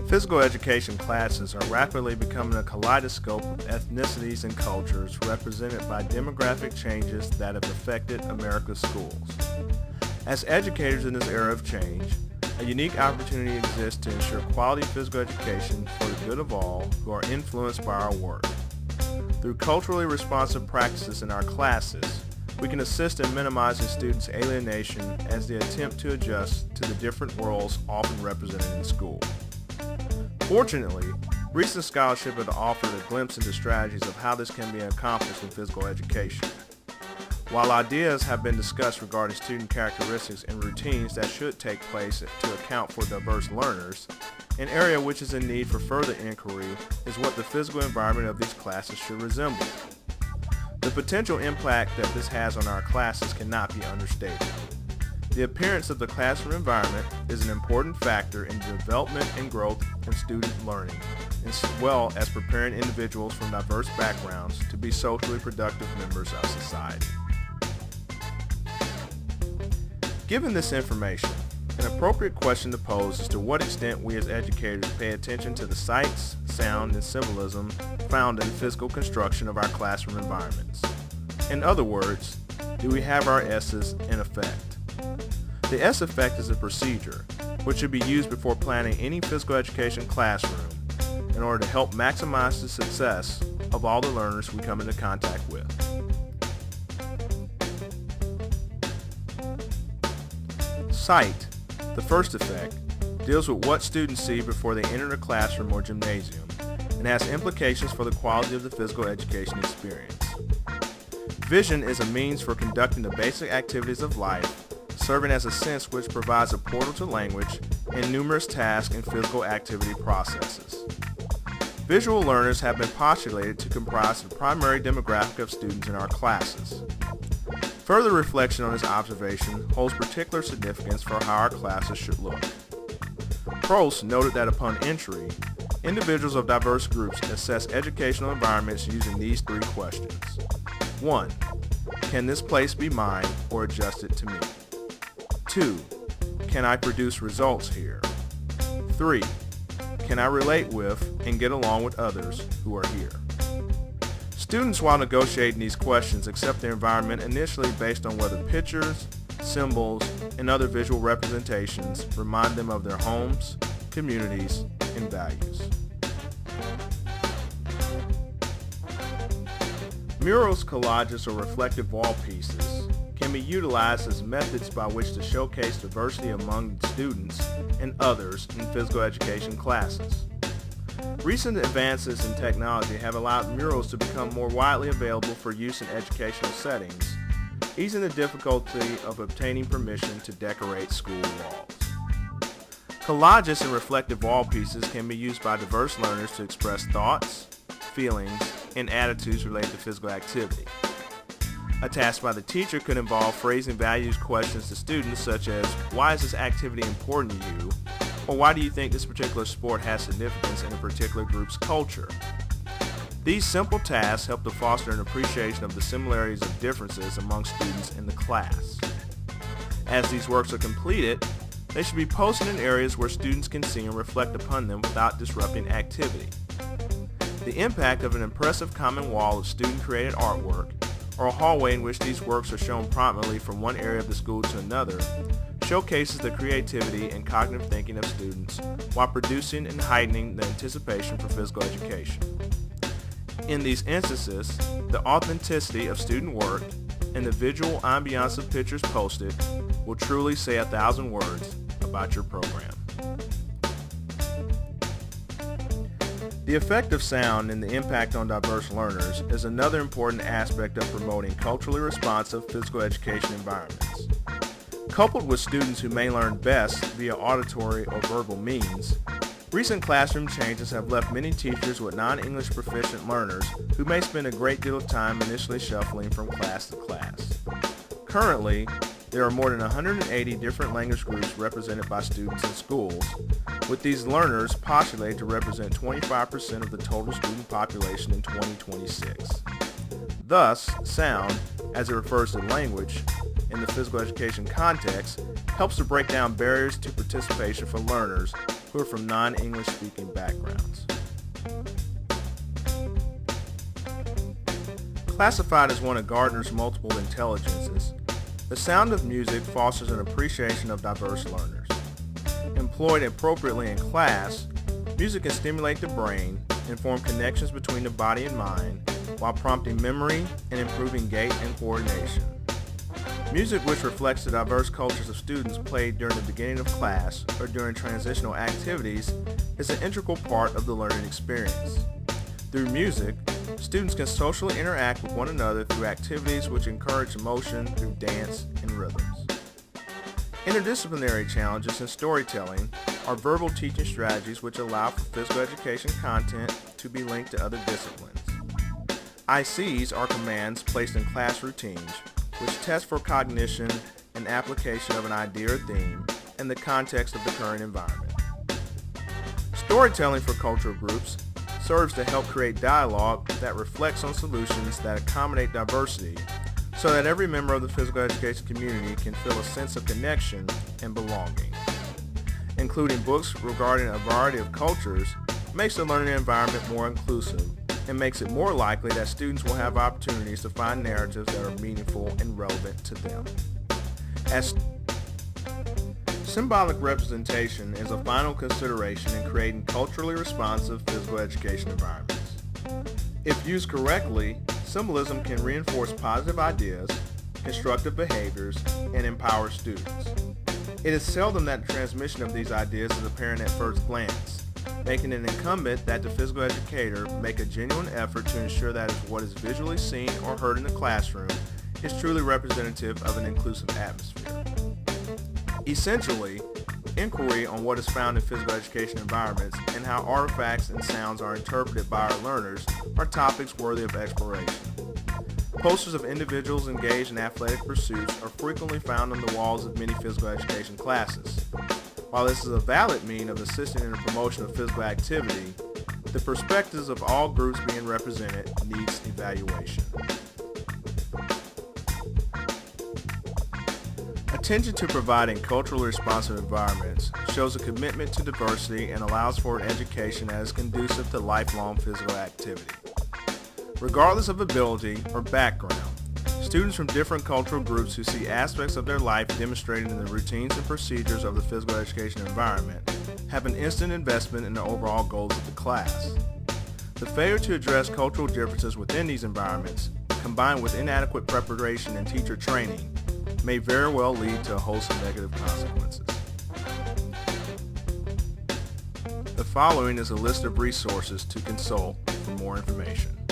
Physical education classes are rapidly becoming a kaleidoscope of ethnicities and cultures represented by demographic changes that have affected America's schools. As educators in this era of change, a unique opportunity exists to ensure quality physical education for the good of all who are influenced by our work. Through culturally responsive practices in our classes, we can assist in minimizing students' alienation as they attempt to adjust to the different worlds often represented in school. Fortunately, recent scholarship has offered a glimpse into strategies of how this can be accomplished in physical education. While ideas have been discussed regarding student characteristics and routines that should take place to account for diverse learners, an area which is in need for further inquiry is what the physical environment of these classes should resemble. The potential impact that this has on our classes cannot be understated. The appearance of the classroom environment is an important factor in the development and growth in student learning, as well as preparing individuals from diverse backgrounds to be socially productive members of society. Given this information, an appropriate question to pose is to what extent we as educators pay attention to the sights, sound, and symbolism found in the physical construction of our classroom environments. In other words, do we have our S's in effect? The S effect is a procedure which should be used before planning any physical education classroom in order to help maximize the success of all the learners we come into contact with. Sight, the first effect, deals with what students see before they enter the classroom or gymnasium and has implications for the quality of the physical education experience. Vision is a means for conducting the basic activities of life, serving as a sense which provides a portal to language and numerous task and physical activity processes. Visual learners have been postulated to comprise the primary demographic of students in our classes. Further reflection on this observation holds particular significance for how our classes should look. Prost noted that upon entry, individuals of diverse groups assess educational environments using these three questions. 1. Can this place be mine or adjusted to me? 2. Can I produce results here? 3. Can I relate with and get along with others who are here? Students, while negotiating these questions, accept their environment initially based on whether pictures, symbols, and other visual representations remind them of their homes, communities, and values. Murals, collages, or reflective wall pieces can be utilized as methods by which to showcase diversity among students and others in physical education classes. Recent advances in technology have allowed murals to become more widely available for use in educational settings, easing the difficulty of obtaining permission to decorate school walls. Collages and reflective wall pieces can be used by diverse learners to express thoughts, feelings, and attitudes related to physical activity. A task by the teacher could involve phrasing values questions to students such as, why is this activity important to you? Or why do you think this particular sport has significance in a particular group's culture? These simple tasks help to foster an appreciation of the similarities of differences among students in the class. As these works are completed, they should be posted in areas where students can see and reflect upon them without disrupting activity. The impact of an impressive common wall of student-created artwork, or a hallway in which these works are shown prominently from one area of the school to another, showcases the creativity and cognitive thinking of students while producing and heightening the anticipation for physical education. In these instances, the authenticity of student work and the visual ambiance of pictures posted will truly say 1,000 words about your program. The effect of sound and the impact on diverse learners is another important aspect of promoting culturally responsive physical education environments. Coupled with students who may learn best via auditory or verbal means, recent classroom changes have left many teachers with non-English proficient learners who may spend a great deal of time initially shuffling from class to class. Currently, there are more than 180 different language groups represented by students in schools, with these learners postulated to represent 25% of the total student population in 2026. Thus, sound, as it refers to language, in the physical education context, helps to break down barriers to participation for learners who are from non-English speaking backgrounds. Classified as one of Gardner's multiple intelligences, the sound of music fosters an appreciation of diverse learners. Employed appropriately in class, music can stimulate the brain and form connections between the body and mind while prompting memory and improving gait and coordination. Music, which reflects the diverse cultures of students played during the beginning of class or during transitional activities, is an integral part of the learning experience. Through music, students can socially interact with one another through activities which encourage emotion through dance and rhythms. Interdisciplinary challenges in storytelling are verbal teaching strategies which allow for physical education content to be linked to other disciplines. ICs are commands placed in class routines which test for cognition and application of an idea or theme in the context of the current environment. Storytelling for cultural groups serves to help create dialogue that reflects on solutions that accommodate diversity so that every member of the physical education community can feel a sense of connection and belonging. Including books regarding a variety of cultures makes the learning environment more inclusive and makes it more likely that students will have opportunities to find narratives that are meaningful and relevant to them. As symbolic representation is a final consideration in creating culturally responsive physical education environments. If used correctly, symbolism can reinforce positive ideas, constructive behaviors, and empower students. It is seldom that the transmission of these ideas is apparent at first glance, making it incumbent that the physical educator make a genuine effort to ensure that what is visually seen or heard in the classroom is truly representative of an inclusive atmosphere. Essentially, inquiry on what is found in physical education environments and how artifacts and sounds are interpreted by our learners are topics worthy of exploration. Posters of individuals engaged in athletic pursuits are frequently found on the walls of many physical education classes. While this is a valid means of assisting in the promotion of physical activity, the perspectives of all groups being represented needs evaluation. Attention to providing culturally responsive environments shows a commitment to diversity and allows for an education that is conducive to lifelong physical activity. Regardless of ability or background, students from different cultural groups who see aspects of their life demonstrated in the routines and procedures of the physical education environment have an instant investment in the overall goals of the class. The failure to address cultural differences within these environments, combined with inadequate preparation and teacher training, may very well lead to a host of negative consequences. The following is a list of resources to consult for more information.